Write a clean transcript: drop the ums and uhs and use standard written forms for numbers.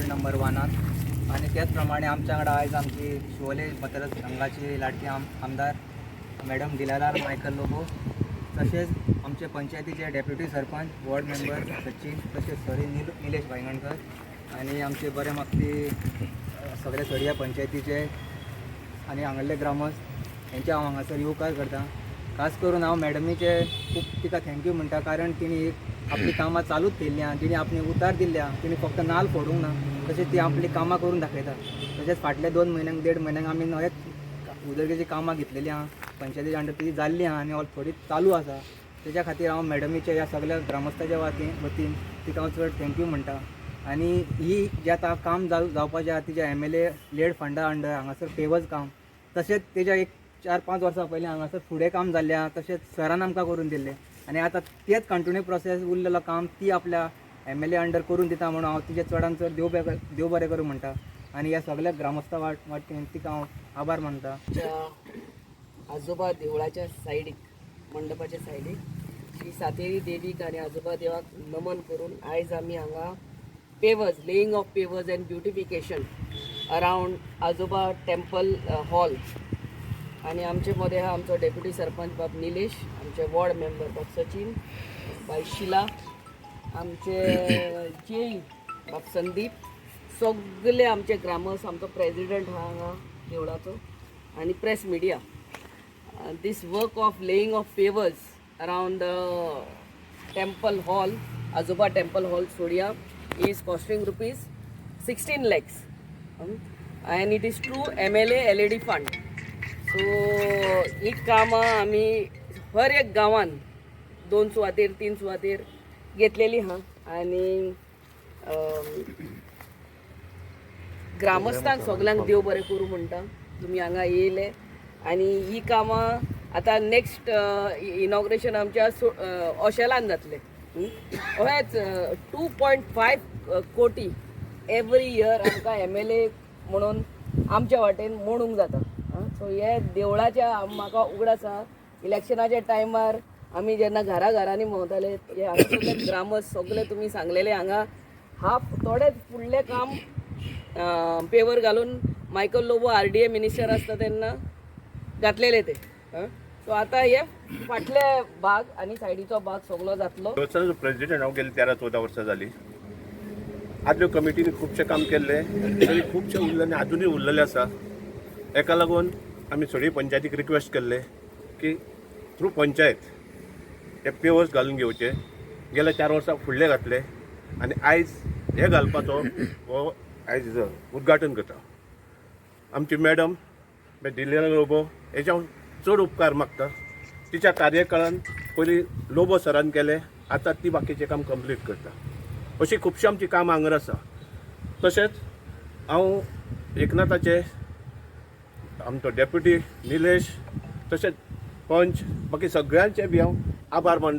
Ward number 1 आणि त्याच प्रमाणे आमच्याकडे आज आमची शिवोले मतदारसंघाची लाडकी आमदार मॅडम दिलालाल मायकल लोबो, तसेच आमचे पंचायतीचे deputy sarpanch ward member Sachin, तसेच सरी निलेश भायगणकर आणि आमचे बरे मागती सगळे सरिया पंचायतीचे आणि हांगले ग्रामस्थ यांचे हांव हांगासर येवकार करता. खास करून हांव मॅडमीचे खूप तिका थँक्यू म्हणटा, कारण तिणी आपली कामां चालूच केल्ल्या, तिणी आपली उतार दिल्ल्या, तिणी फक्त नाल फोडूंक ना, तशेंच ती आपली कामां करून दाखयता. तशेंच फाटल्या 2 म्हयन्यांक 1.5 म्हयन्यांक आमी नवेच उदरगतीची कामां घेतलेली आहा, पंचायतीच्या अंडर ती जाल्ली आहा आनी थोडी चालू आसा. तेच्या खातीर हांव मॅडमीच्या ह्या सगळ्या ग्रामस्थाच्या वतीन तिका हांव चड थँक्यू म्हणटा. आणि ही जें आतां काम जावपाचें आहा तिच्या MLA लेड फंडा अंडर हांगासर पेवर्स काम, तशेंच तेच्या एक 4-5 वर्सां पयलीं हांगासर फुडें काम जाल्लें, तशेंच सरान आमकां करून दिल्लें आनी आतां तेच कंटिन्यू प्रोसेस उरलेलो काम ती आपल्या MLA अंडर करून दिता म्हणून हांव तिचे चडान चड देव बरें करूं म्हणटा. आणि ह्या सगळ्या ग्रामस्था वाटेन तिका हांव आभार मानता. आजोबा देवळाच्या सायडीक, मंडपाच्या सायडीक श्री सातेरी देवीक आणि आजोबा देवाक नमन करून आयज आमी हांगा pavers, laying of pavers and beautification around आजोबा टेम्पल हॉल. आणि आमचे मध्ये हा आमचो डेप्युटी सरपंच बाब निलेश, आमचे वॉर्ड मेंबर बाब सचिन, बाय शिला, आमचे जेई बाब संदीप, सगळे आमचे ग्रामस्थ, आमचो प्रेसिडेंट हा हांगा देवळाचो आणि press media. This work of laying of pavers around the temple hall, Azoba Temple Hall, Sodia, is costing rupees 16 lakhs, and it is through MLA LED fund. So ही कामां आमी हर एक गांवान 2 सुवातेर 3 सुवातेर घेतलेली हा. आणि ग्रामस्थांक सगळ्यांक देव बरें करूं म्हणटा, तुमी हांगा येयले. आणि ही कामां आतां नेक्स्ट इनॉग्रेशन आमच्या ऑशेलान जातलें. अशेंच 2.5 कोटी एवरी इयर आमकां MLA म्हणून आमच्या वाटेन मोडूंक जाता. सो हे देवळाच्या म्हाका उगडास आसा. इलेक्शनाच्या टायमार आमी जेन्ना घरांनी भोंवताले, हे हांगा ग्रामस्थ सगळे तुमी सांगलेले हांगा थोडेच फुडलें काम पेवर घालून मायकल लोबो RDA मिनिस्टर आसता तेन्ना घातलेले ते. सो आता हे फाटले भाग आणि सायडीचो भाग सगळो जातलो. प्रेसिडेंट हांव गेले 13-14 वर्सां जाली. आदल्यो कमिटीनी खुबशें काम केल्लें, तरी खुबशें उरलें आनी आजुनूय उरलेलें आसा. हेका लागून आमी सगळी पंचायतीक रिक्वेस्ट केल्ले की थ्रू पंचायत हे पेवर्स घालून घेवचे. गेल्या 4 वर्सां फुडले घातले आनी आयज हे घालपाचो हो आयज उद्घाटन करता. आमची मॅडम दिलेला लोबो हेच्या चड उपकार मागता. तिच्या कार्यकाळान पयलीं लोबो सरान केले, आतां ती बाकीचें काम कंप्लीट करता. अशी खुबशीं आमची कामां हांगर आसा. तशेंच हांव एकनाथाचे आमचो डेप्युटी निलेश, तशेंच पंच, बाकी सगळ्यांचे बी हांव आभार मानता.